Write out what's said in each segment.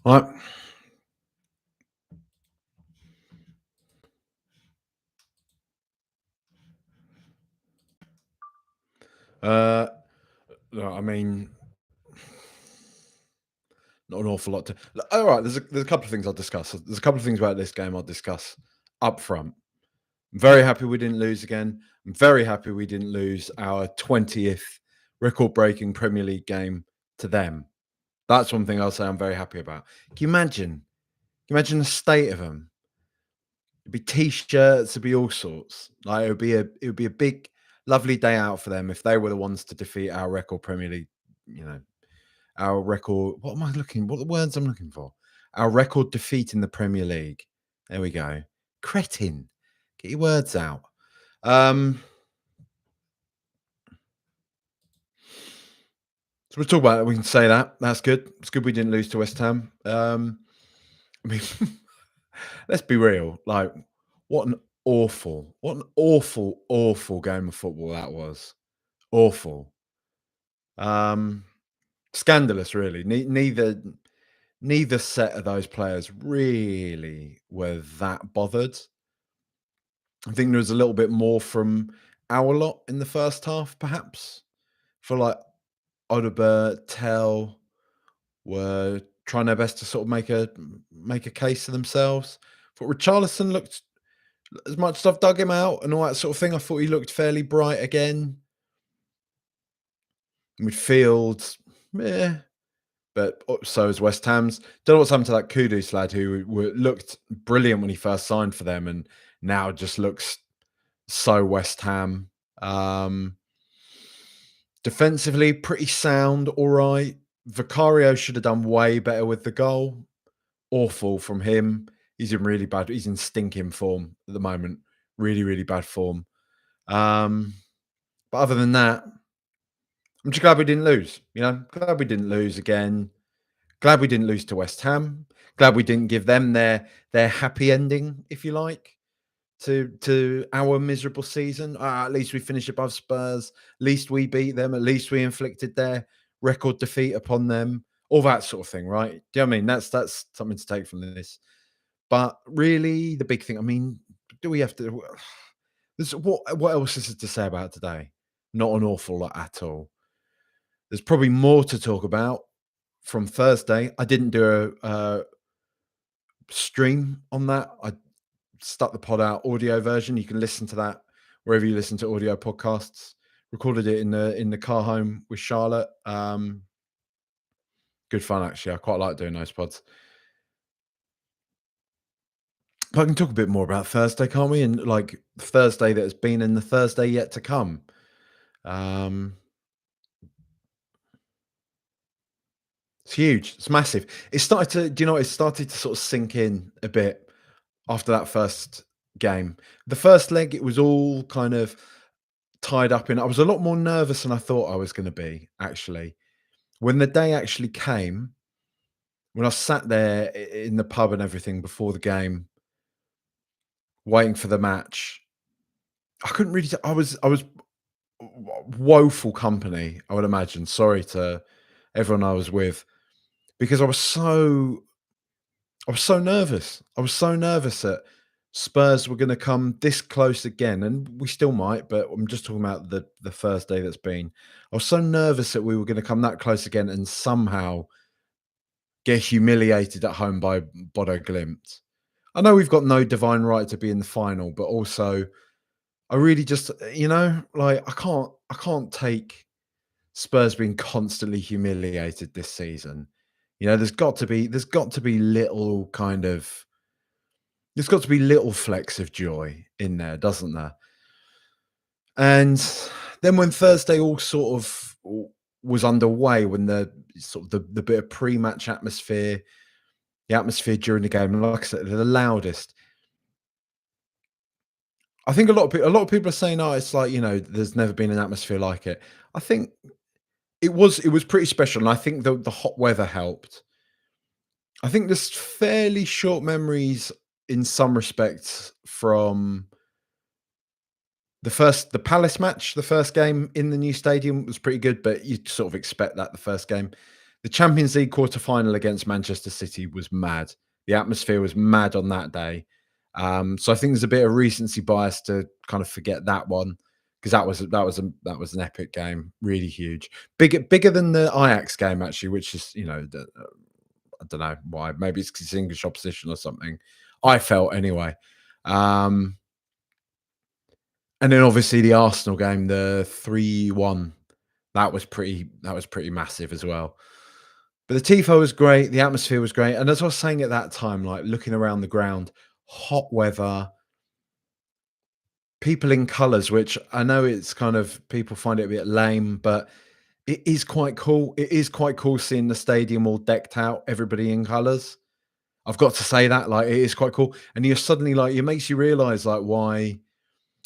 Right. Uh, no, I mean, not an awful lot to. All right, there's a couple of things I'll discuss. There's a couple of things about this game I'll discuss up front. I'm very happy we didn't lose again. I'm very happy we didn't lose our 20th record-breaking Premier League game to them. That's one thing I'll say I'm very happy about. Can you imagine? Can you imagine the state of them? It'd be t-shirts, it'd be all sorts. Like it would be a big, lovely day out for them if they were the ones to defeat our record Premier League, you know, our record. What am I looking? What are the words I'm looking for? Our record defeat in the Premier League. There we go. Cretin. Get your words out. So we'll talk about it. We can say that. That's good. It's good we didn't lose to West Ham. I mean, let's be real. Like, what an awful, awful game of football that was. Awful. Um, Scandalous, really. Neither set of those players really were that bothered. I think there was a little bit more from our lot in the first half, perhaps. For like Odobert, Tell were trying their best to sort of make a case for themselves. But Richarlison looked, as much as I've dug him out and all that sort of thing, I thought he looked fairly bright again. Midfield, yeah, but so is West Ham's. Don't know what's happened to that Kudus lad who looked brilliant when he first signed for them and now just looks so West Ham. Um, Defensively, pretty sound, all right. Vicario should have done way better with the goal. Awful from him. He's in really bad, he's in stinking form at the moment. Really, really bad form. Um, but other than that, I'm just glad we didn't lose. Glad we didn't lose again. Glad we didn't lose to West Ham. Glad we didn't give them their happy ending, if you like, to our miserable season. At least we finished above Spurs. At least we beat them. At least we inflicted their record defeat upon them. All that sort of thing, right? Do you know what I mean? That's something to take from this. But really, the big thing. I mean, do we have to? What else is there to say about today? Not an awful lot at all. There's probably more to talk about from Thursday. I didn't do a stream on that. I stuck the pod out audio version. You can listen to that wherever you listen to audio podcasts. Recorded it in the car home with Charlotte. Good fun actually. I quite like doing those pods. But I can talk a bit more about Thursday, can't we? And like Thursday that has been and the Thursday yet to come. Um, it's huge. It's massive. It started to, do you know, it started to sort of sink in a bit after that first game. The first leg, it was all kind of tied up in. I was a lot more nervous than I thought I was going to be, actually. When the day actually came, when I sat there in the pub and everything before the game, waiting for the match, I couldn't really. I was woeful company. I would imagine. Sorry to everyone I was with because I was so nervous. I was so nervous that Spurs were going to come this close again, and we still might. But I'm just talking about the first day that's been. I was so nervous that we were going to come that close again, and somehow get humiliated at home by Bodo Glimt. I know we've got no divine right to be in the final, but also I really just, like I can't take Spurs being constantly humiliated this season. There's got to be little kind of there's got to be little flecks of joy in there, doesn't there? And then when Thursday all sort of was underway, when the bit of pre-match atmosphere, the atmosphere during the game, and like I said, the loudest. I think a lot of people are saying, "Oh, it's like there's never been an atmosphere like it." I think it was pretty special, and I think the hot weather helped. I think there's fairly short memories in some respects from the Palace match. The first game in the new stadium was pretty good, but you sort of expect that the first game. The Champions League quarter-final against Manchester City was mad. The atmosphere was mad on that day. So I think there's a bit of recency bias to kind of forget that one because that was an epic game, really huge, bigger than the Ajax game actually, which is I don't know why. Maybe it's 'cause it's English opposition or something. I felt anyway. Um, and then obviously the Arsenal game, the 3-1, that was pretty massive as well. But the tifo was great, the atmosphere was great, and as I was saying at that time, like looking around the ground, hot weather, people in colours, which I know it's kind of people find it a bit lame, but it is quite cool. It is quite cool seeing the stadium all decked out, everybody in colours. I've got to say that, like, it is quite cool, and you're suddenly like, it makes you realise like why.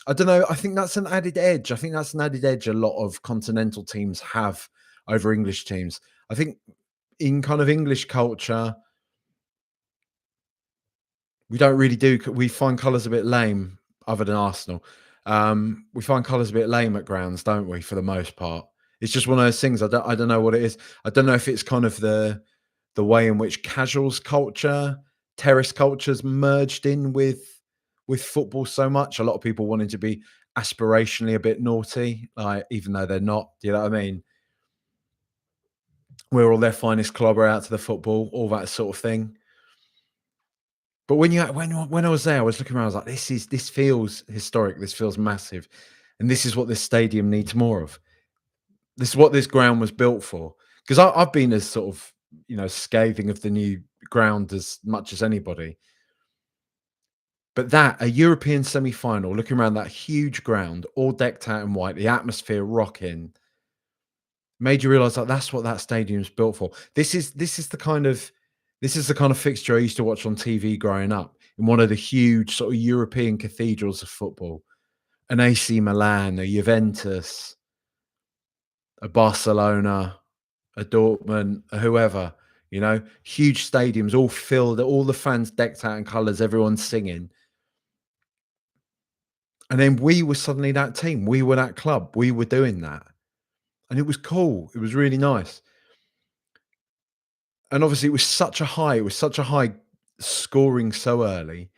I don't know. I think that's an added edge. I think that's an added edge a lot of continental teams have over English teams. I think in kind of English culture, we don't really do. We find colours a bit lame, other than Arsenal. We find colours a bit lame at grounds, don't we? For the most part, it's just one of those things. I don't know what it is. I don't know if it's kind of the way in which casuals culture, terrace cultures merged in with football so much. A lot of people wanting to be aspirationally a bit naughty, like even though they're not. Do you know what I mean? We're all their finest clobber out to the football, all that sort of thing. But when I was there, I was looking around, I was like, this feels historic, this feels massive, and this is what this stadium needs more of. This is what this ground was built for. Because I've been as sort of scathing of the new ground as much as anybody. But that a European semi-final, looking around that huge ground, all decked out in white, the atmosphere rocking, made you realise that that's what that stadium's built for. This is the kind of fixture I used to watch on TV growing up in one of the huge sort of European cathedrals of football. An AC Milan, a Juventus, a Barcelona, a Dortmund, a whoever, huge stadiums all filled, all the fans decked out in colours, everyone's singing. And then we were suddenly that team. We were that club. We were doing that. And it was cool. It was really nice. And obviously it was such a high scoring so early.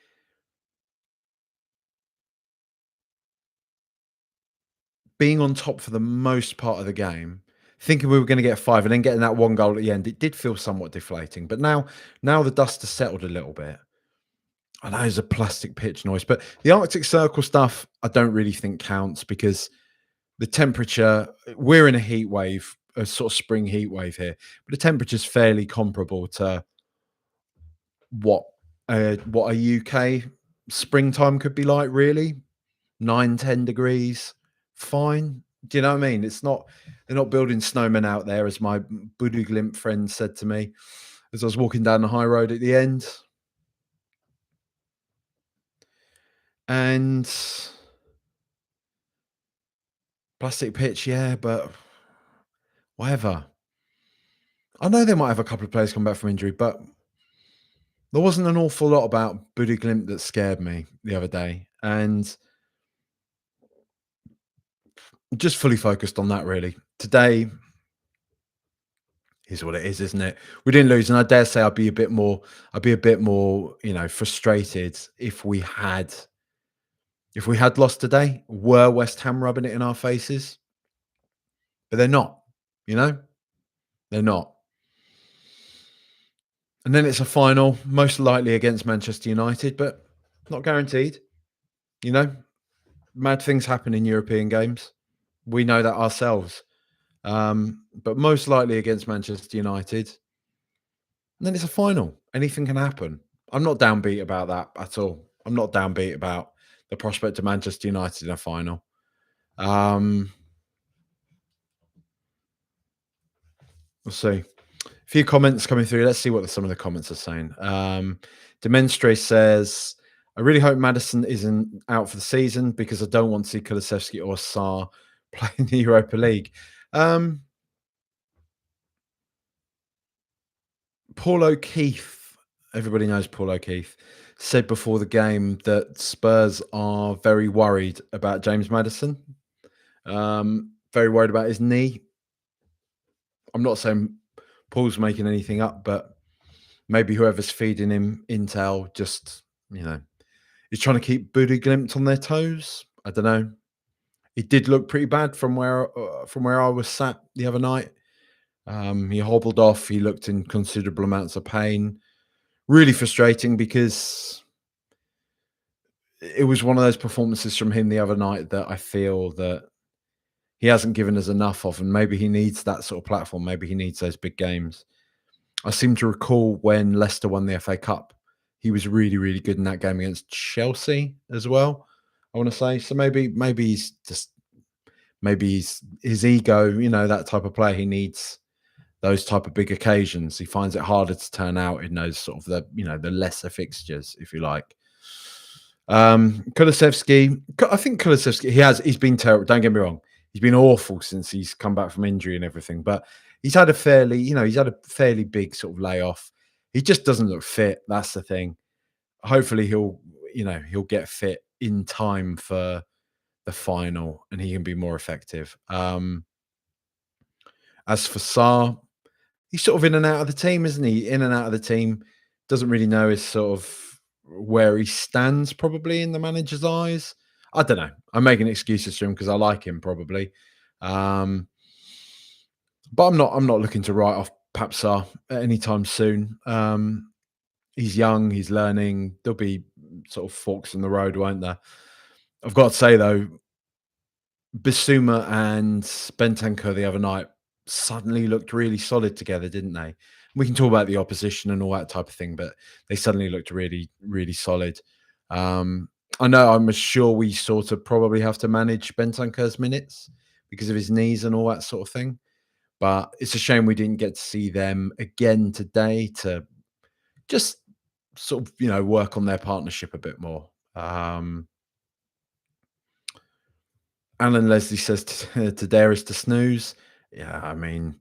Being on top for the most part of the game, thinking we were going to get five and then getting that one goal at the end, it did feel somewhat deflating. But now the dust has settled a little bit. I know there's a plastic pitch noise, but the Arctic Circle stuff I don't really think counts because the temperature, we're in a heat wave, a sort of spring heat wave here, but the temperature's fairly comparable to what what a UK springtime could be like, really. 9, 10 degrees, fine. Do you know what I mean? They're not building snowmen out there, as my Buduglimp friend said to me as I was walking down the high road at the end. And plastic pitch, yeah, but whatever. I know they might have a couple of players come back from injury, but there wasn't an awful lot about Buduglimp that scared me the other day. And just fully focused on that really. Today is what it is, isn't it? We didn't lose, and I dare say I'd be a bit more, frustrated if we had lost today. Were West Ham rubbing it in our faces? But they're not, you know? They're not. And then it's a final, most likely against Manchester United, but not guaranteed. You know, mad things happen in European games. We know that ourselves. But most likely against Manchester United. And then it's a final. Anything can happen. I'm not downbeat about that at all. I'm not downbeat about the prospect of Manchester United in a final. We'll see. A few comments coming through. Let's see what some of the comments are saying. Demenstre says, I really hope Madison isn't out for the season because I don't want to see Kulusevski or Sarr play in the Europa League. Paul O'Keefe, everybody knows Paul O'Keefe, said before the game that Spurs are very worried about James Maddison. Very worried about his knee. I'm not saying Paul's making anything up, but maybe whoever's feeding him intel just, you know, is trying to keep Booty Glimpse on their toes. I don't know. It did look pretty bad from where I was sat the other night. He hobbled off. He looked in considerable amounts of pain. Really frustrating because it was one of those performances from him the other night that I feel that he hasn't given us enough of, and maybe he needs that sort of platform. Maybe he needs those big games. I seem to recall when Leicester won the FA Cup, he was really, really good in that game against Chelsea as well. I want to say so. Maybe he's just maybe he's his ego. You know, that type of player. He needs those type of big occasions. He finds it harder to turn out in those sort of the lesser fixtures, if you like. Kulusevski, I think Kulusevski, he's been terrible. Don't get me wrong. He's been awful since he's come back from injury and everything, but he's had a fairly big sort of layoff. He just doesn't look fit. That's the thing. Hopefully he'll get fit in time for the final and he can be more effective. As for Sarr, he's sort of in and out of the team, isn't he? In and out of the team. Doesn't really know his sort of where he stands probably in the manager's eyes. I don't know. I'm making excuses for him because I like him probably. Um, but I'm not looking to write off Papsar anytime soon. He's young, he's learning. There'll be sort of forks in the road, won't there? I've got to say though, Bissouma and Bentancur the other night suddenly looked really solid together, didn't they? We can talk about the opposition and all that type of thing, but they suddenly looked really, really solid. Um, I know I'm sure we sort of probably have to manage Bentancur's minutes because of his knees and all that sort of thing. But it's a shame we didn't get to see them again today to just sort of, work on their partnership a bit more. Alan Leslie says to Darius to snooze. Yeah, I mean,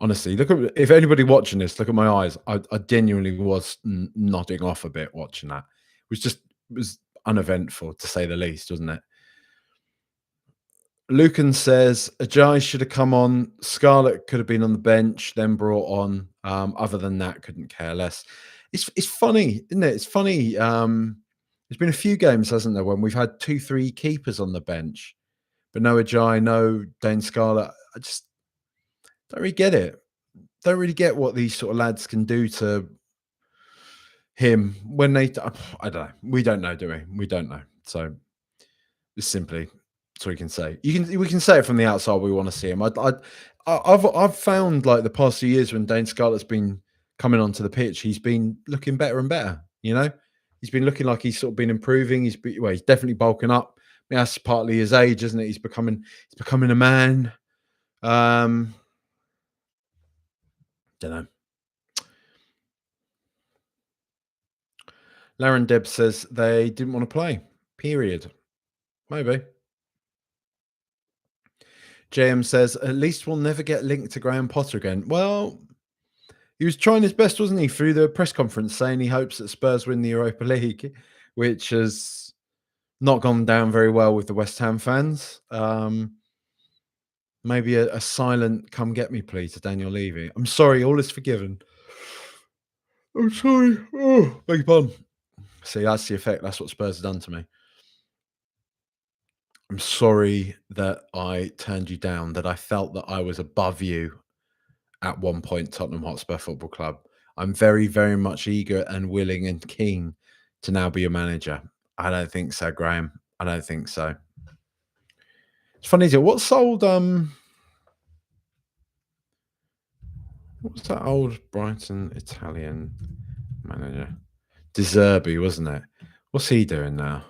honestly, look at if anybody watching this, look at my eyes. I genuinely was nodding off a bit watching that. It was uneventful to say the least, wasn't it? Lucan says Ajayi should have come on. Scarlett could have been on the bench, then brought on. Other than that, couldn't care less. It's funny, isn't it? It's funny. There's been a few games, hasn't there, when we've had 2-3 keepers on the bench. But no Ajayi, no Dane Scarlett. I just don't really get it. Don't really get what these sort of lads can do to him when they. I don't know. We don't know, do we? We don't know. So it's simply that's all we can say. We can say it from the outside. We want to see him. I've found like the past few years when Dane Scarlett's been coming onto the pitch, he's been looking better and better. He's been looking like he's sort of been improving. He's definitely bulking up. I mean, that's partly his age, isn't it? He's becoming a man. Don't know. Laren Deb says they didn't want to play. Period. Maybe. JM says at least we'll never get linked to Graham Potter again. Well, he was trying his best, wasn't he, through the press conference, saying he hopes that Spurs win the Europa League, which has not gone down very well with the West Ham fans. Maybe a silent "come get me" plea to Daniel Levy. I'm sorry, all is forgiven. I'm sorry. Oh, beg your pardon. See, that's the effect. That's what Spurs have done to me. I'm sorry that I turned you down, that I felt that I was above you at one point, Tottenham Hotspur Football Club. I'm very, very much eager and willing and keen to now be a manager. I don't think so, Graham. I don't think so. It's funny, isn't it? What's that old Brighton Italian manager? De Zerbi, wasn't it? What's he doing now?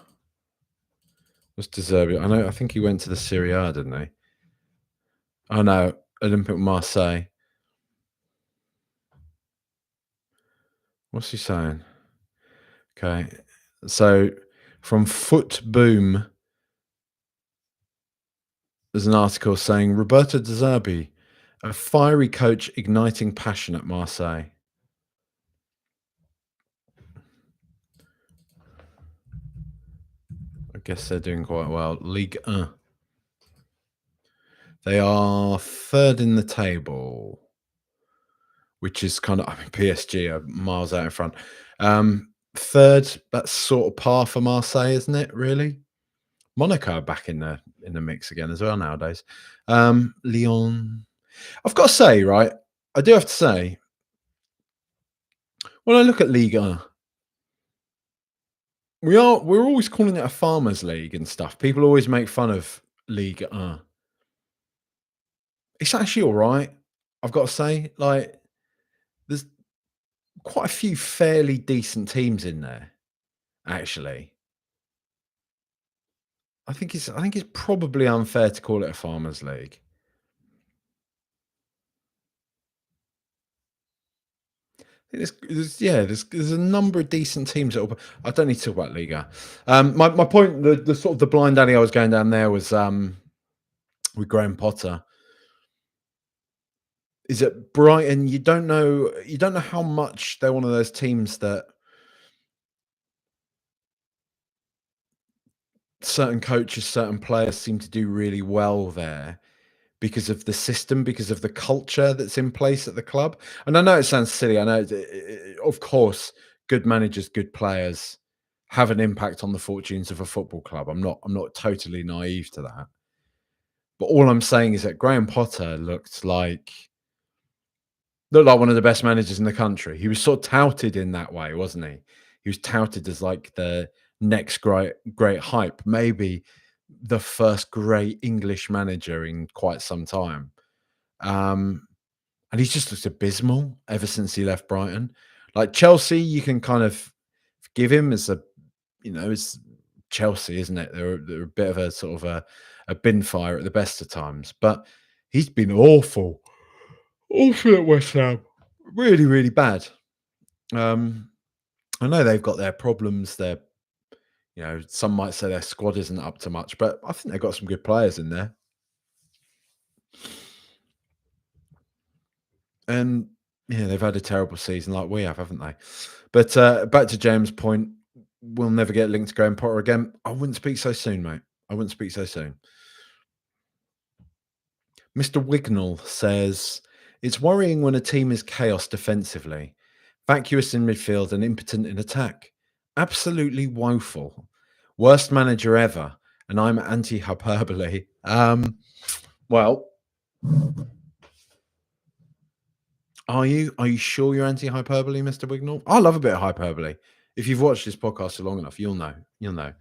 What's De Zerbi? I think he went to the Serie A, didn't he? Oh no, Olympique Marseille. What's he saying? Okay. So from Foot Boom, there's an article saying Roberto De Zerbi, a fiery coach igniting passion at Marseille. I guess they're doing quite well. Ligue 1. They are third in the table. which is kind of, I mean, PSG are miles out in front. Third, that's sort of par for Marseille, isn't it? Really, Monaco are back in the mix again as well nowadays. Lyon. I've got to say, right, I do have to say, when I look at Liga, we're always calling it a farmers league and stuff. People always make fun of Liga. It's actually all right. I've got to say, like, there's quite a few fairly decent teams in there. Actually, I think it's probably unfair to call it a farmers league. There's a number of decent teams that will, I don't need to talk about Liga. My point, the sort of the blind alley I was going down there was with Graham Potter. Is that Brighton? You don't know how much they're one of those teams that certain coaches, certain players seem to do really well there because of the system, because of the culture that's in place at the club. And I know it sounds silly. I know, of course, good managers, good players have an impact on the fortunes of a football club. I'm not totally naive to that. But all I'm saying is that Graham Potter looked like one of the best managers in the country. He was sort of touted in that way, wasn't he? He was touted as like the next great hype, maybe the first great English manager in quite some time. Um, and he's just looked abysmal ever since he left Brighton. Like Chelsea, you can kind of forgive him as it's Chelsea, isn't it? They're a bit of a sort of a bin fire at the best of times, but he's been awful, awful at West Ham, really, really bad. Um, I know they've got their problems. Some might say their squad isn't up to much, but I think they've got some good players in there. And yeah, they've had a terrible season like we have, haven't they? But back to James' point, we'll never get linked to Graham Potter again. I wouldn't speak so soon, mate. I wouldn't speak so soon. Mr. Wignall says it's worrying when a team is chaos defensively, vacuous in midfield, and impotent in attack. Absolutely woeful. Worst manager ever. And I'm anti hyperbole. Well, are you? Are you sure you're anti hyperbole, Mr. Wignall? I love a bit of hyperbole. If you've watched this podcast for long enough, you'll know. You'll know.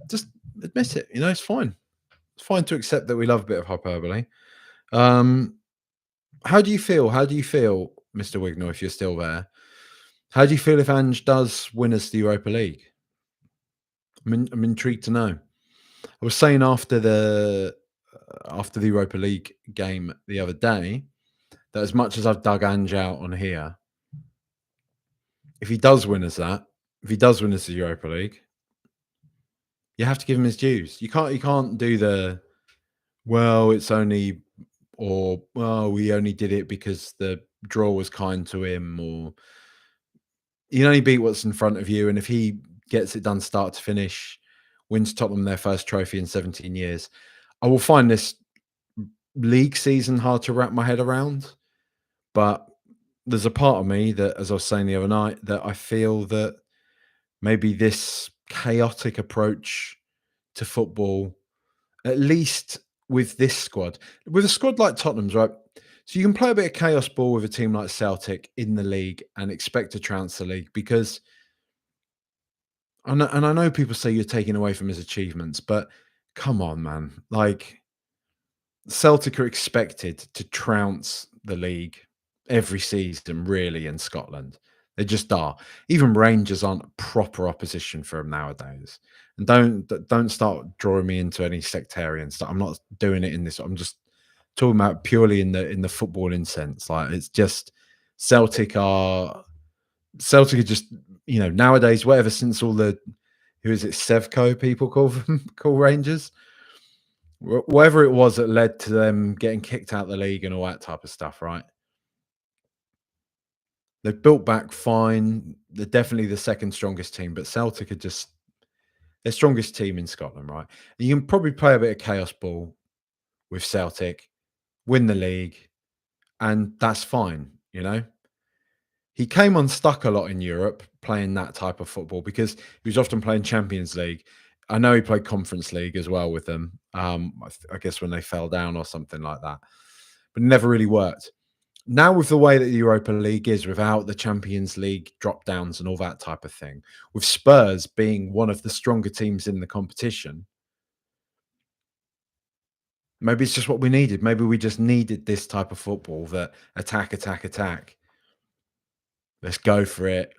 Just admit it. It's fine. It's fine to accept that we love a bit of hyperbole. How do you feel? How do you feel, Mr. Wignall, if you're still there? How do you feel if Ange does win us the Europa League? I'm intrigued to know. I was saying after the Europa League game the other day that as much as I've dug Ange out on here, if he does win us if he does win us the Europa League, you have to give him his dues. You can't do the it's only, or well, we only did it because the draw was kind to him, or you can only beat what's in front of you. And if he gets it done start to finish, wins Tottenham their first trophy in 17 years, I will find this league season hard to wrap my head around. But there's a part of me that, as I was saying the other night, that I feel that maybe this chaotic approach to football, at least with this squad, with a squad like Tottenham's, right? So you can play a bit of chaos ball with a team like Celtic in the league and expect to trounce the league because, and I know people say you're taking away from his achievements, but come on, man. Like, Celtic are expected to trounce the league every season, really, in Scotland. They just are. Even Rangers aren't proper opposition for them nowadays. And don't start drawing me into any sectarian stuff. I'm not doing it in this. I'm just talking about purely in the footballing sense. Like, it's just Celtic are just, nowadays, whatever, since all the, who is it, Sevco people call them, call Rangers, whatever it was that led to them getting kicked out of the league and all that type of stuff, right? They've built back fine. They're definitely the second strongest team, but Celtic are just their strongest team in Scotland, right? And you can probably play a bit of chaos ball with Celtic, win the league, and that's fine, he came unstuck a lot in Europe playing that type of football because he was often playing Champions League. I know he played Conference League as well with them. I guess when they fell down or something like that, but it never really worked. Now with the way that the Europa League is, without the Champions League drop downs and all that type of thing, with Spurs being one of the stronger teams in the competition, maybe it's just what we needed. Maybe we just needed this type of football that attack, attack, attack. Let's go for it.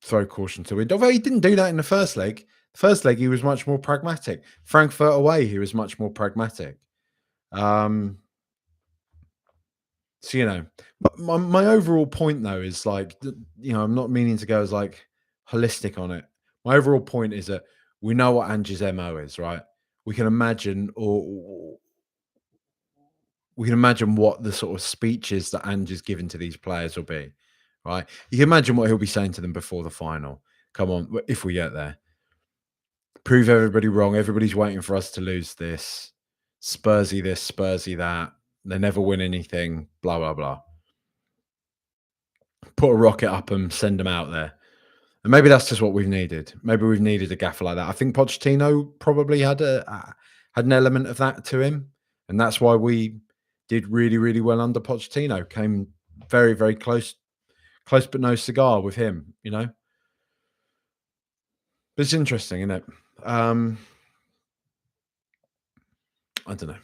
Throw caution to wind. Although he didn't do that in the first leg. The first leg, he was much more pragmatic. Frankfurt away, he was much more pragmatic. Um, so, but my overall point though is like, I'm not meaning to go as like holistic on it. My overall point is that we know what Ange's MO is, right? We can imagine, or we can imagine what the sort of speeches that Ange's given to these players will be, right? You can imagine what he'll be saying to them before the final. Come on, if we get there, prove everybody wrong. Everybody's waiting for us to lose this. Spursy this, Spursy that. They never win anything. Blah blah blah. Put a rocket up and send them out there. And maybe that's just what we've needed. Maybe we've needed a gaffer like that. I think Pochettino probably had an element of that to him, and that's why we did really really well under Pochettino. Came very very close but no cigar with him. But it's interesting, isn't it? I don't know.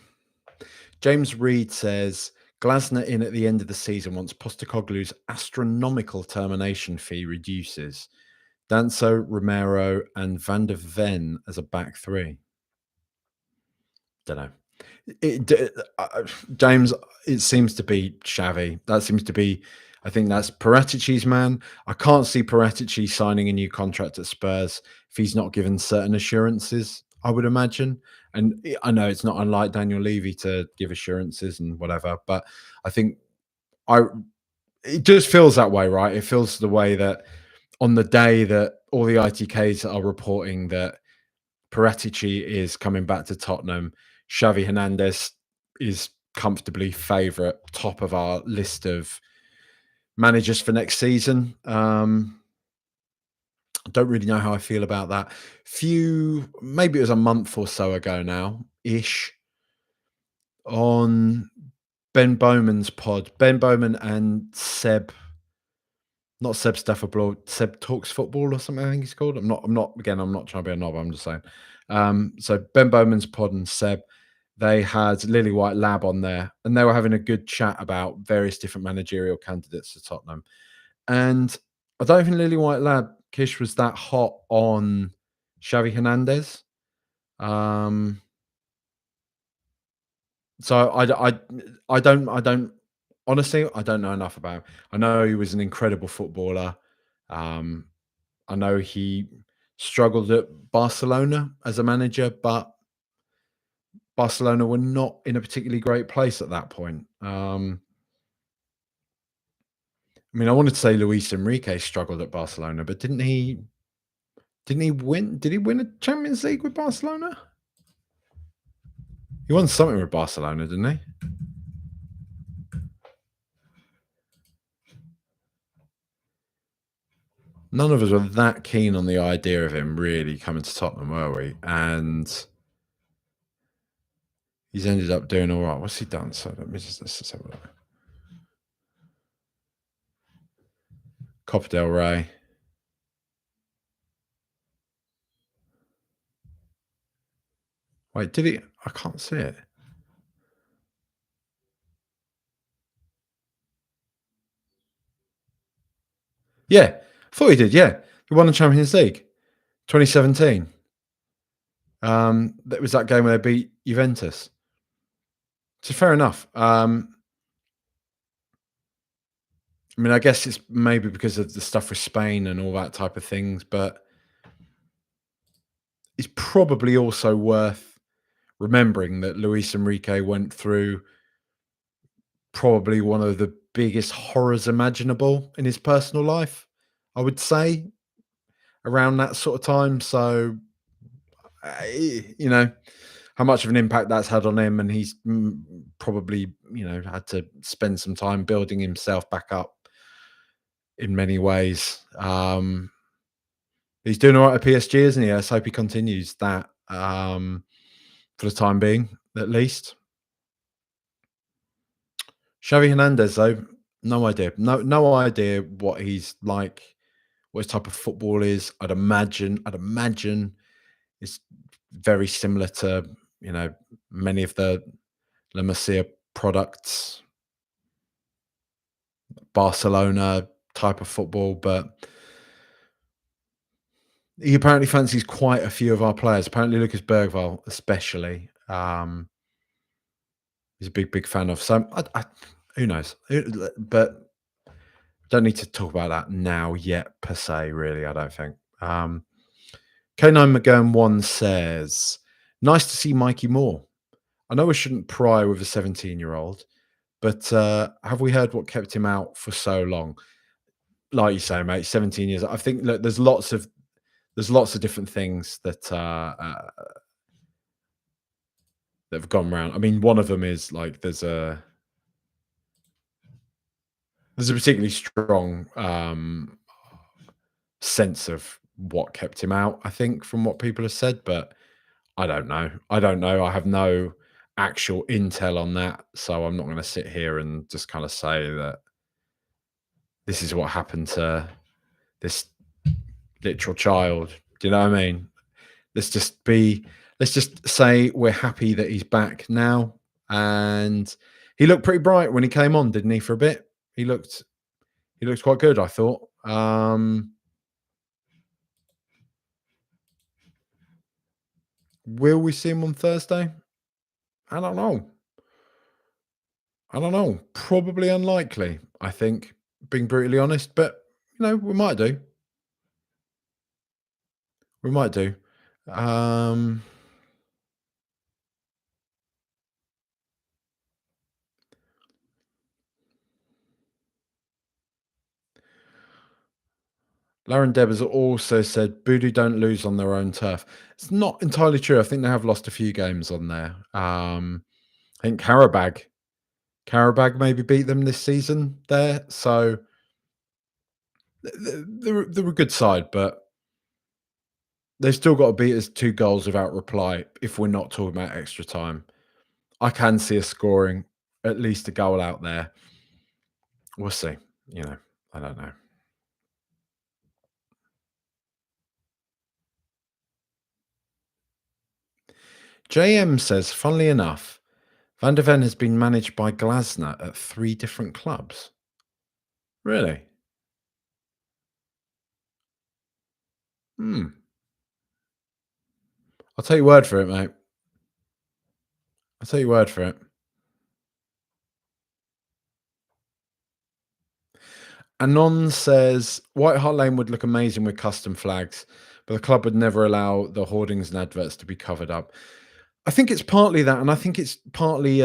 James Reed says Glasner in at the end of the season once Postecoglou's astronomical termination fee reduces. Danso, Romero, and Van der Ven as a back three. Don't know. James, it seems to be Xavi. That seems to be, I think that's Paratici's man. I can't see Paratici signing a new contract at Spurs if he's not given certain assurances, I would imagine. And I know it's not unlike Daniel Levy to give assurances and whatever, but I think it just feels that way, right? It feels the way that on the day that all the ITKs are reporting that Paratici is coming back to Tottenham, Xavi Hernandez is comfortably favourite, top of our list of managers for next season. I don't really know how I feel about that. Maybe it was a month or so ago now, ish, on Ben Bowman's pod. Ben Bowman and Seb, not Seb Stafford, Seb Talks Football or something, I think he's called. I'm not trying to be a knob, I'm just saying. So Ben Bowman's pod and Seb, they had Lily White Lab on there, and they were having a good chat about various different managerial candidates for Tottenham. And I don't think Lily White Lab Kish was that hot on Xavi Hernandez. So I don't honestly, I don't know enough about him. I know he was an incredible footballer. I know he struggled at Barcelona as a manager, but Barcelona were not in a particularly great place at that point. I mean, I wanted to say Luis Enrique struggled at Barcelona, but didn't he win? Did he win a Champions League with Barcelona? He won something with Barcelona, didn't he? None of us were that keen on the idea of him really coming to Tottenham, were we? And he's ended up doing all right. What's he done? So let's just have a look. Copa del Rey. Wait, did he? I can't see it. Yeah, I thought he did. Yeah, he won the Champions League, 2017. That was that game where they beat Juventus. So fair enough. I mean, I guess it's maybe because of the stuff with Spain and all that type of things, but it's probably also worth remembering that Luis Enrique went through probably one of the biggest horrors imaginable in his personal life, I would say, around that sort of time. So, how much of an impact that's had on him, and he's probably, had to spend some time building himself back up in many ways. He's doing all right at PSG, isn't he? Let's hope he continues that for the time being, at least. Xavi Hernandez, though, no idea. No idea what he's like, what his type of football is. I'd imagine it's very similar to, you know, many of the La Masia products, Barcelona type of football, but he apparently fancies quite a few of our players. Apparently, Lucas Bergvall, especially, he's a big fan of. So, who knows? But don't need to talk about that now yet, per se. Really, I don't think. K9 McGurn one says, "Nice to see Mikey Moore. I know we shouldn't pry with a 17-year-old, but have we heard what kept him out for so long? Like you say, mate, 17 years. I think look, there's lots of different things that have gone around. I mean, one of them is like there's a particularly strong sense of what kept him out. I think from what people have said, but I don't know. I don't know. I have no actual intel on that, so I'm not going to sit here and just kind of say that this is what happened to this literal child. Do you know what I mean? Let's just be let's just say we're happy that he's back now. And he looked pretty bright when he came on, didn't he, for a bit? He looked quite good, I thought. Will we see him on Thursday? I don't know. I don't know. Probably unlikely, I think, being brutally honest, but we might do. We might do. Um Lauren Deb has also said Voodoo don't lose on their own turf. It's not entirely true. I think they have lost a few games on there. I think Karabag maybe beat them this season there. So they're a good side, but they've still got to beat us 2 goals without reply if we're not talking about extra time. I can see us scoring at least a goal out there. We'll see. I don't know. JM says, funnily enough, Van der Ven has been managed by Glasner at 3 different clubs. Really? Hmm. I'll take your word for it, mate. I'll take your word for it. Anon says White Hart Lane would look amazing with custom flags, but the club would never allow the hoardings and adverts to be covered up. I think it's partly that, and I think it's partly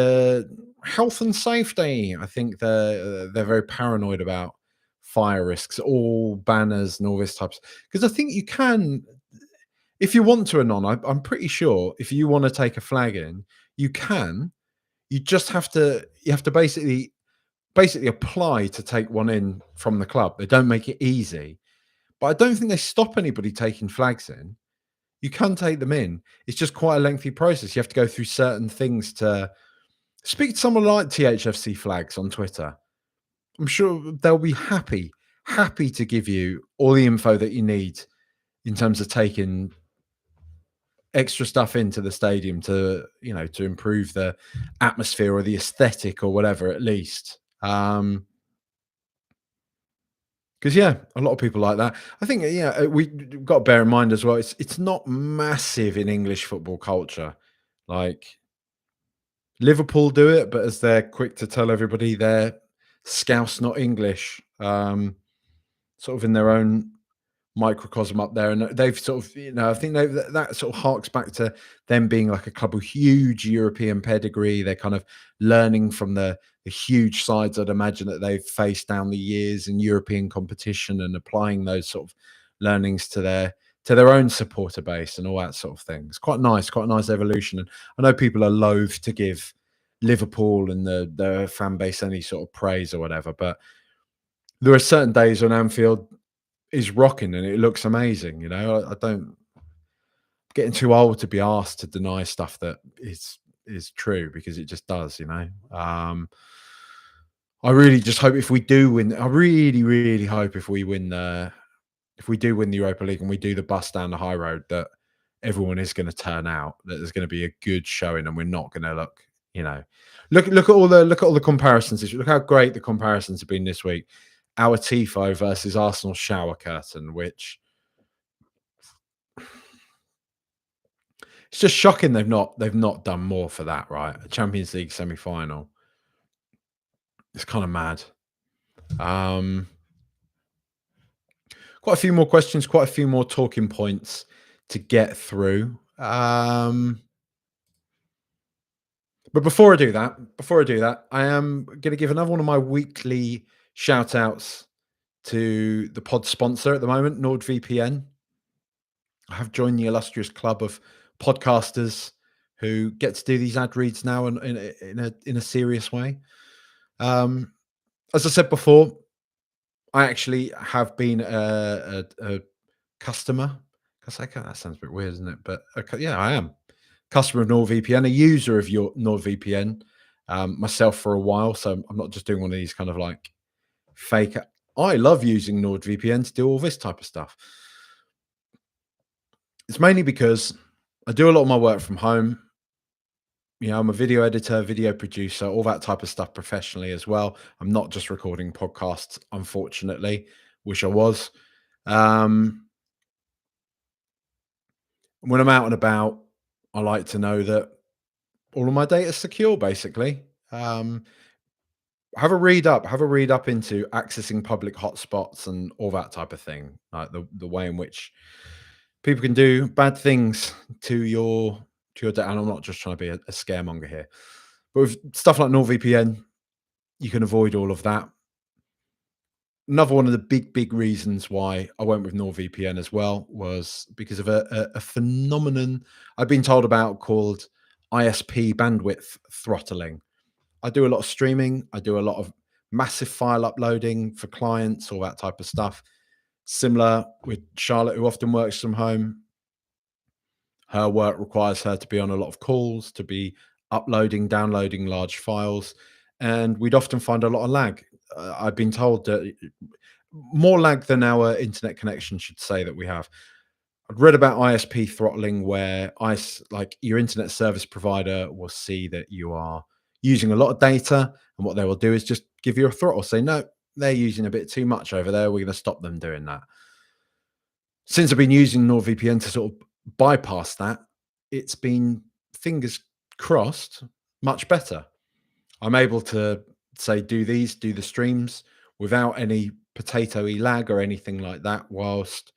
health and safety. I think they're very paranoid about fire risks, all banners and all this types. Because I think you can, if you want to, Anon. I'm pretty sure if you want to take a flag in, you can. You just have to basically apply to take one in from the club. They don't make it easy, but I don't think they stop anybody taking flags in. You can take them in. It's just quite a lengthy process. You have to go through certain things to speak to someone like THFC Flags on Twitter. I'm sure they'll be happy to give you all the info that you need in terms of taking extra stuff into the stadium to improve the atmosphere or the aesthetic or whatever, at least. Because yeah, a lot of people like that. I think we've got to bear in mind as well. It's not massive in English football culture. Like Liverpool do it, but as they're quick to tell everybody, they're Scouse, not English. Sort of in their own microcosm up there, and they've sort of, I think that sort of harks back to them being like a club with huge European pedigree. They're kind of learning from the huge sides I'd imagine that they've faced down the years in European competition and applying those sort of learnings to their own supporter base and all that sort of thing. It's quite a nice evolution. And I know people are loath to give Liverpool and the fan base any sort of praise or whatever, but There are certain days when Anfield is rocking and it looks amazing. I don't getting too old to be asked to deny stuff that is true because it just does. I really just hope if we do win, I really, really hope if we do win the Europa League and we do the bus down the high road, that everyone is going to turn out, that there's going to be a good showing, and we're not going to you know, look at all the comparisons. Look how great the comparisons have been this week. Our tifo versus Arsenal shower curtain, which it's just shocking they've not done more for that, right? A Champions League semi final. It's kind of mad. Um, Quite a few more questions, quite a few more talking points to get through. But before I do that, I am going to give another one of my weekly shout outs to the pod sponsor at the moment, NordVPN. I have joined the illustrious club of podcasters who get to do these ad reads now in a serious way. As I said before, I actually have been a customer. That sounds a bit weird, isn't it? But okay, yeah, I am customer of NordVPN, a user of your NordVPN myself for a while. So I'm not just doing one of these kind of like fake. I love using NordVPN to do all this type of stuff. It's mainly because I do a lot of my work from home. I'm a video editor, video producer, all that type of stuff professionally as well. I'm not just recording podcasts, unfortunately. Wish I was. When I'm out and about, I like to know that all of my data is secure, basically. Have a read up into accessing public hotspots and all that type of thing, like the way in which people can do bad things to your data. And I'm not just trying to be a scaremonger here, but with stuff like NordVPN, you can avoid all of that. Another one of the big reasons why I went with NordVPN as well was because of a phenomenon I've been told about called ISP bandwidth throttling. I do a lot of streaming. I do a lot of massive file uploading for clients, all that type of stuff. Similar with Charlotte, who often works from home. Her work requires her to be on a lot of calls, to be uploading, downloading large files, and we'd often find a lot of lag. I've been told that more lag than our internet connection should say that we have. I've read about ISP throttling where like your internet service provider will see that you are using a lot of data, and what they will do is just give you a throttle, say, no, they're using a bit too much over there. We're going to stop them doing that. Since I've been using NordVPN to sort of bypass that, it's been, fingers crossed, much better. I'm able to say, do the streams without any potatoy lag or anything like that, whilst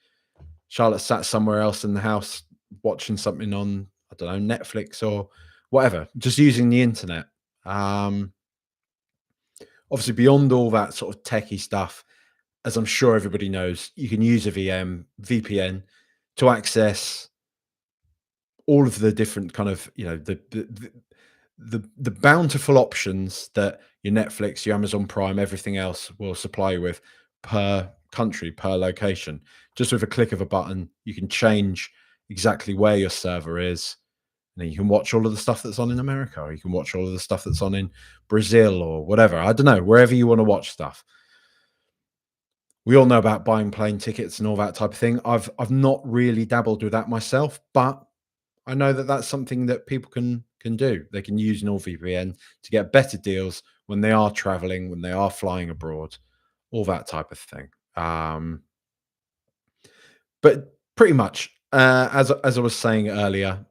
Charlotte sat somewhere else in the house watching something on, I don't know, Netflix or whatever, just using the internet. Obviously, beyond all that sort of techie stuff, as I'm sure everybody knows, you can use a VPN to access all of the different kind of, the bountiful options that your Netflix, your Amazon Prime, everything else will supply you with per country, per location. Just with a click of a button, you can change exactly where your server is. And then you can watch all of the stuff that's on in America, or you can watch all of the stuff that's on in Brazil or whatever. I don't know, wherever you want to watch stuff. We all know about buying plane tickets and all that type of thing. I've not really dabbled with that myself, but I know that that's something that people can do. They can use NordVPN to get better deals when they are traveling, when they are flying abroad, all that type of thing. But pretty much, as I was saying earlier,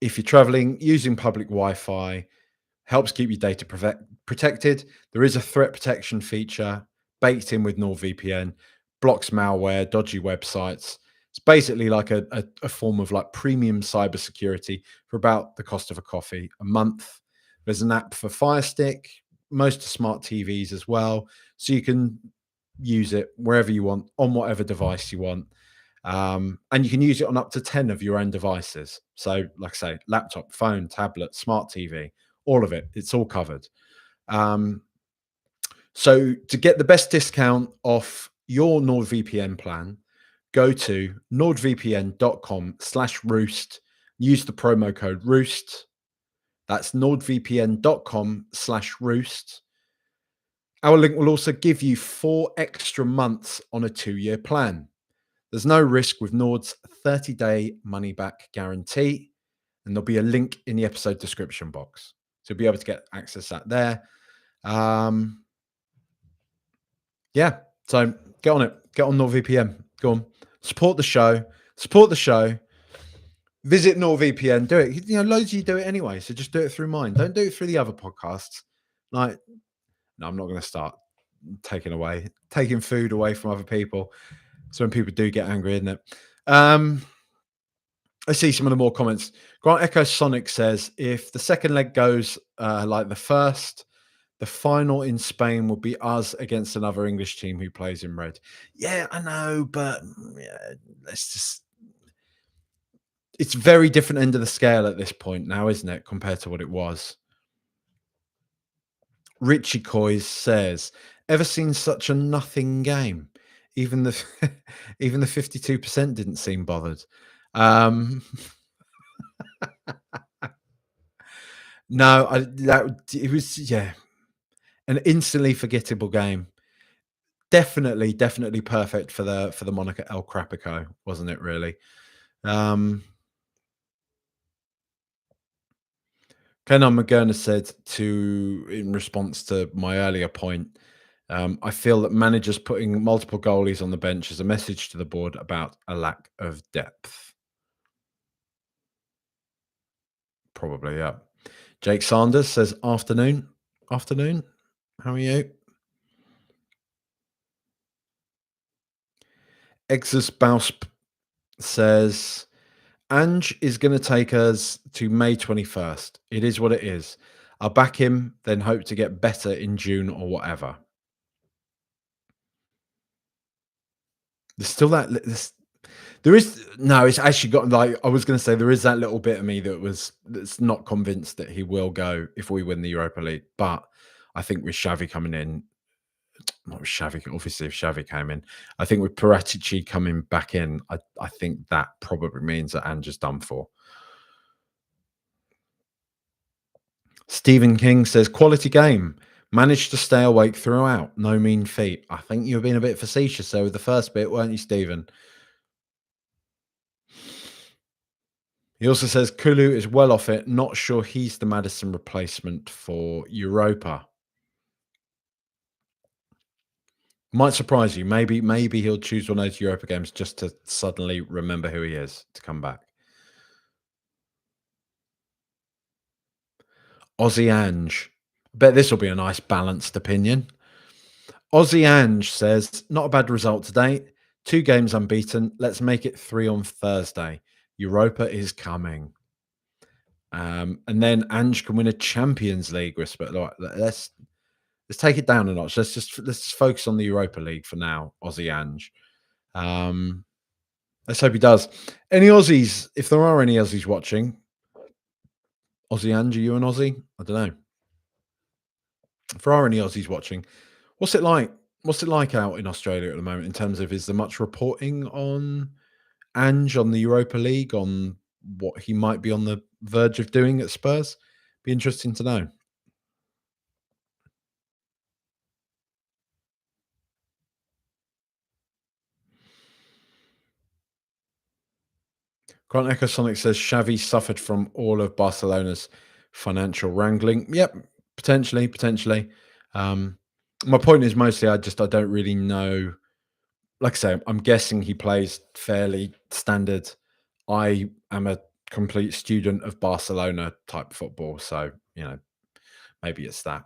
if you're traveling, using public Wi-Fi helps keep your data protected. There is a threat protection feature baked in with NordVPN, blocks malware, dodgy websites. It's basically like a form of like premium cybersecurity for about the cost of a coffee a month. There's an app for Fire Stick, most smart TVs as well, so you can use it wherever you want, on whatever device you want. And you can use it on up to 10 of your own devices. So, like I say, laptop, phone, tablet, smart TV, all of it. It's all covered. So to get the best discount off your NordVPN plan, go to nordvpn.com/roost. Use the promo code Roost. That's nordvpn.com/roost. Our link will also give you 4 extra months on a 2-year plan. There's no risk with Nord's 30-day money-back guarantee, and there'll be a link in the episode description box. So you'll be able to get access to that there. Yeah, so get on it. Get on NordVPN. Go on. Support the show. Support the show. Visit NordVPN. Do it. You know, loads of you do it anyway, so just do it through mine. Don't do it through the other podcasts. Like, no, I'm not going to start taking food away from other people. So when people do get angry, isn't it? I see some of the more comments. Grant Echo Sonic says, if the second leg goes like the first, the final in Spain will be us against another English team who plays in red. Yeah, I know, but yeah, it's very different end of the scale at this point now, isn't it, compared to what it was? Richie Coys says, ever seen such a nothing game? Even the even the 52% didn't seem bothered. No, it was an instantly forgettable game. Definitely perfect for the moniker El Crapico, wasn't it? Really. Kenan McGurner said in response to my earlier point, I feel that managers putting multiple goalies on the bench is a message to the board about a lack of depth. Probably, yeah. Jake Sanders says, afternoon. Afternoon. How are you? Exus Bausp says, Ange is going to take us to May 21st. It is what it is. I'll back him, then hope to get better in June or whatever. There's still there is no. It's actually got like I was going to say there is that little bit of me that's not convinced that he will go if we win the Europa League. But I think with Xavi coming in, not with Xavi, obviously if Xavi came in, I think with Paratici coming back in, I think that probably means that Ange is done for. Stephen King says, quality game. Managed to stay awake throughout. No mean feat. I think you were being a bit facetious there with the first bit, weren't you, Stephen? He also says, Kulu is well off it. Not sure he's the Maddison replacement for Europa. Might surprise you. Maybe he'll choose one of those Europa games just to suddenly remember who he is to come back. Aussie Ange. Bet this will be a nice balanced opinion. Aussie Ange says, not a bad result today. 2 games unbeaten. Let's make it 3 on Thursday. Europa is coming. And then Ange can win a Champions League whisper. Let's take it down a notch. Let's just focus on the Europa League for now, Aussie Ange. Let's hope he does. Any Aussies, if there are any Aussies watching, Aussie Ange, are you an Aussie? I don't know. If there are any Aussies watching, what's it like? What's it like out in Australia at the moment in terms of is there much reporting on Ange, on the Europa League, on what he might be on the verge of doing at Spurs? Be interesting to know. Grant Echo Sonic says Xavi suffered from all of Barcelona's financial wrangling. Yep, potentially. My point is mostly I don't really know. Like I say, I'm guessing he plays fairly standard. I am a complete student of Barcelona type football, so maybe it's that.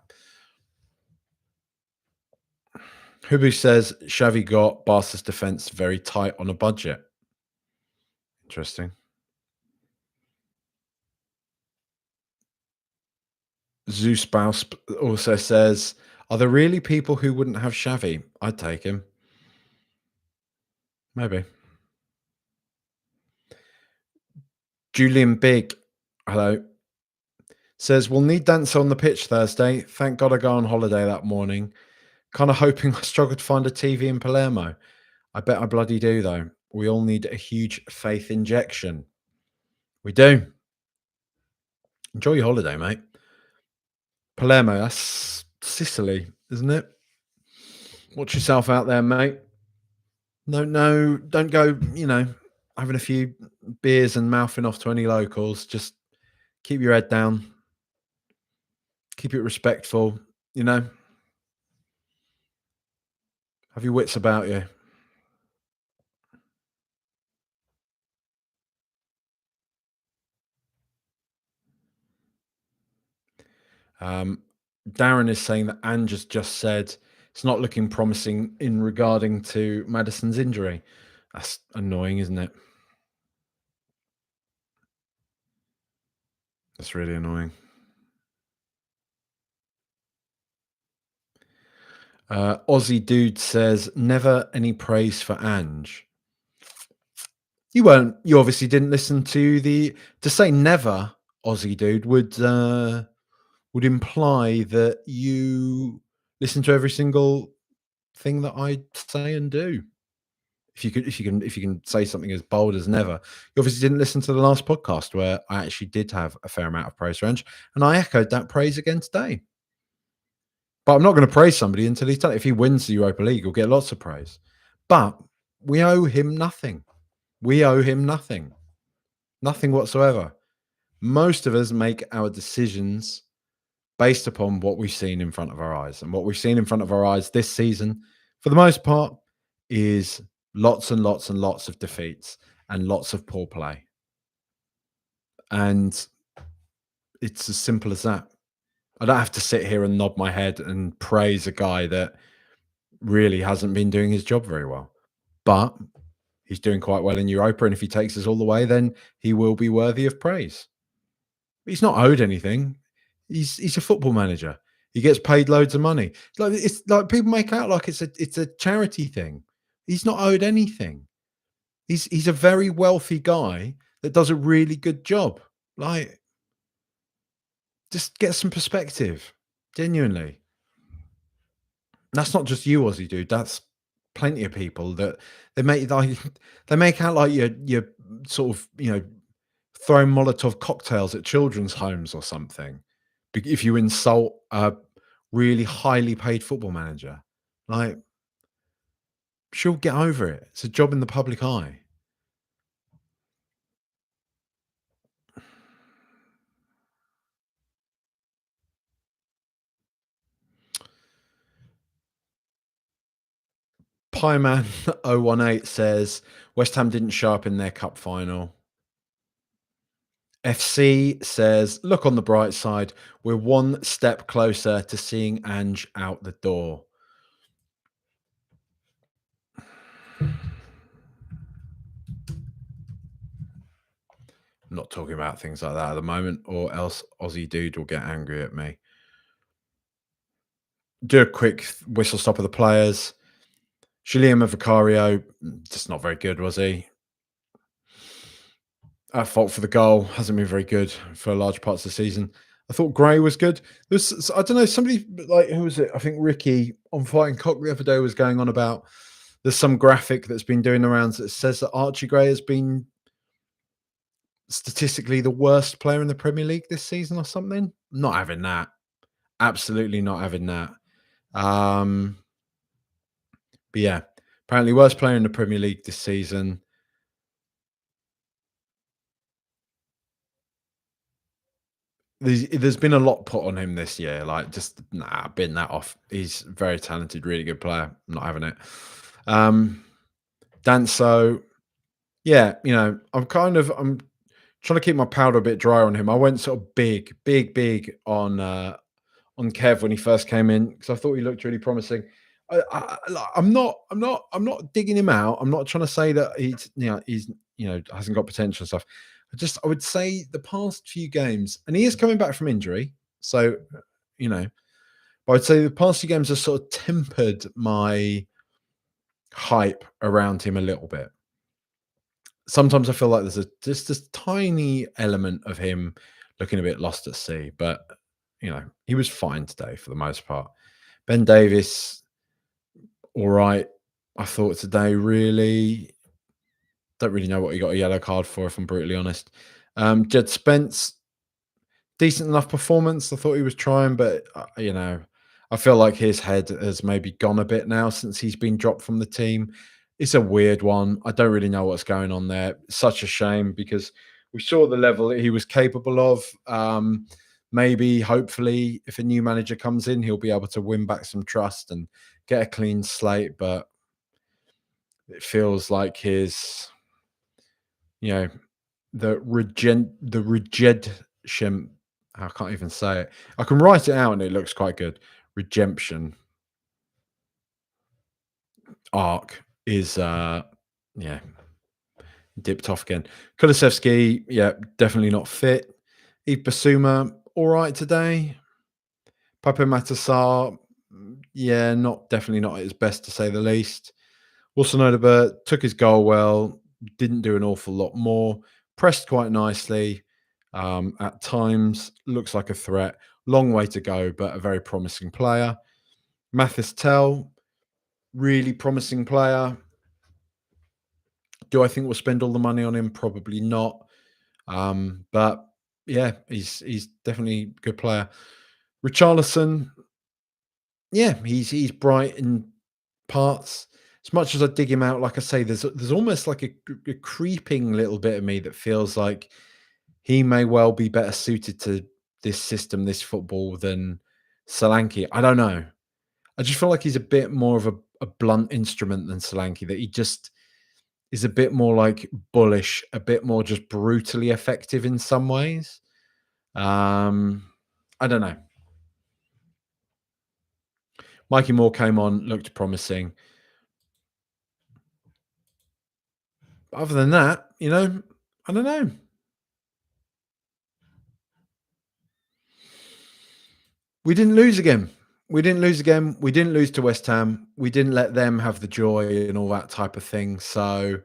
Hubu says Xavi got Barca's defense very tight on a budget. Interesting. Zeus Baus also says, are there really people who wouldn't have Xavi? I'd take him. Maybe. Julian Big, hello, says, we'll need Dancer on the pitch Thursday. Thank God I go on holiday that morning. Kind of hoping I struggle to find a TV in Palermo. I bet I bloody do, though. We all need a huge faith injection. We do. Enjoy your holiday, mate. Palermo, that's Sicily, isn't it? Watch yourself out there, mate. No, no, don't go, having a few beers and mouthing off to any locals. Just keep your head down, keep it respectful, you know, have your wits about you. Um, Darren is saying that Ange has just said it's not looking promising in regarding to Madison's injury. That's annoying, isn't it? That's really annoying. Aussie dude says never any praise for Ange. You weren't. You obviously didn't listen to the to say never. Aussie dude would imply that you listen to every single thing that I say and do. If you can say something as bold as never, you obviously didn't listen to the last podcast where I actually did have a fair amount of praise range, and I echoed that praise again today. But I'm not going to praise somebody until he's done it. If he wins the Europa League, he'll get lots of praise. But we owe him nothing. We owe him nothing. Nothing whatsoever. Most of us make our decisions based upon what we've seen in front of our eyes. And what we've seen in front of our eyes this season, for the most part, is lots and lots and lots of defeats and lots of poor play. And it's as simple as that. I don't have to sit here and nod my head and praise a guy that really hasn't been doing his job very well. But he's doing quite well in Europa. And if he takes us all the way, then he will be worthy of praise. He's not owed anything. He's a football manager. He gets paid loads of money. It's like people make out like it's a charity thing. He's not owed anything. He's a very wealthy guy that does a really good job. Like, just get some perspective. Genuinely. That's not just you, Aussie dude. That's plenty of people that they make out like you're sort of throwing Molotov cocktails at children's homes or something. If you insult a really highly paid football manager, like, she'll get over it. It's a job in the public eye. Pieman 018 says West Ham didn't show up in their cup final. FC says, look on the bright side. We're one step closer to seeing Ange out the door. I'm not talking about things like that at the moment, or else Aussie dude will get angry at me. Do a quick whistle stop of the players. Julian Vicario, just not very good, was he? At fault for the goal. Hasn't been very good for large parts of the season. I thought Gray was good. There's, I don't know, somebody like, who was it? I think Ricky on Fighting Cock the other day was going on about there's some graphic that's been doing the rounds that says that Archie Gray has been statistically the worst player in the Premier League this season or something. Not having that. Absolutely not having that. But yeah, apparently worst player in the Premier League this season. There's been a lot put on him this year. Like, just bin that off. He's a very talented, really good player. I'm not having it. Danso, yeah, I'm trying to keep my powder a bit dry on him. I went sort of big on Kev when he first came in because I thought he looked really promising. I'm not digging him out. I'm not trying to say that he's hasn't got potential and stuff. I would say the past few games, and he is coming back from injury, so but I'd say the past few games have sort of tempered my hype around him a little bit. Sometimes I feel like there's just this tiny element of him looking a bit lost at sea, but he was fine today for the most part. Ben Davis, all right. I thought today really don't really know what he got a yellow card for, if I'm brutally honest. Jed Spence, decent enough performance. I thought he was trying, but I feel like his head has maybe gone a bit now since he's been dropped from the team. It's a weird one. I don't really know what's going on there. Such a shame because we saw the level that he was capable of. Maybe, hopefully, if a new manager comes in, he'll be able to win back some trust and get a clean slate. But it feels like you know, the redemption. I can't even say it. I can write it out and it looks quite good. Redemption arc is yeah, dipped off again. Kulusevski, yeah, definitely not fit. Eve Basuma, all right today. Pape Matasar, yeah, definitely not at his best to say the least. Wilson Odobert took his goal well, didn't do an awful lot more, pressed quite nicely. At times, looks like a threat. Long way to go, but a very promising player. Mathis Tell, really promising player. Do I think we'll spend all the money on him? Probably not. But yeah, he's definitely a good player. Richarlison, yeah, he's bright in parts. As much as I dig him out, like I say, there's almost like a creeping little bit of me that feels like he may well be better suited to this system, this football than Solanke. I don't know. I just feel like he's a bit more of a blunt instrument than Solanke. That he just is a bit more like bullish, a bit more just brutally effective in some ways. I don't know. Mikey Moore came on, looked promising. Other than that, I don't know. We didn't lose again. We didn't lose again. We didn't lose to West Ham. We didn't let them have the joy and all that type of thing. So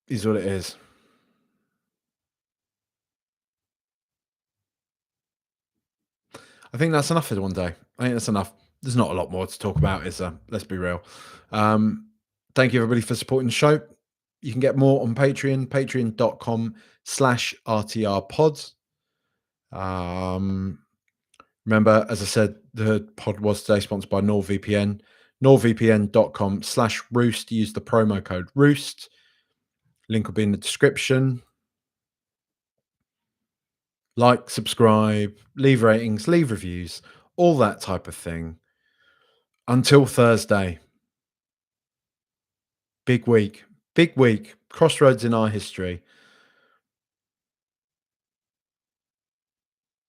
is what it is. I think that's enough for one day. I think that's enough. There's not a lot more to talk about, is there? Let's be real. Um, thank you everybody for supporting the show. You can get more on Patreon, patreon.com/RTR pods. Remember, as I said, the pod was today sponsored by NordVPN. NordVPN.com/Roost. Use the promo code Roost. Link will be in the description. Like, subscribe, leave ratings, leave reviews, all that type of thing. Until Thursday. Big week. Big week. Crossroads in our history.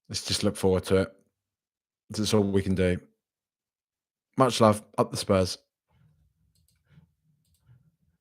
Let's just look forward to it. That's all we can do. Much love. Up the Spurs.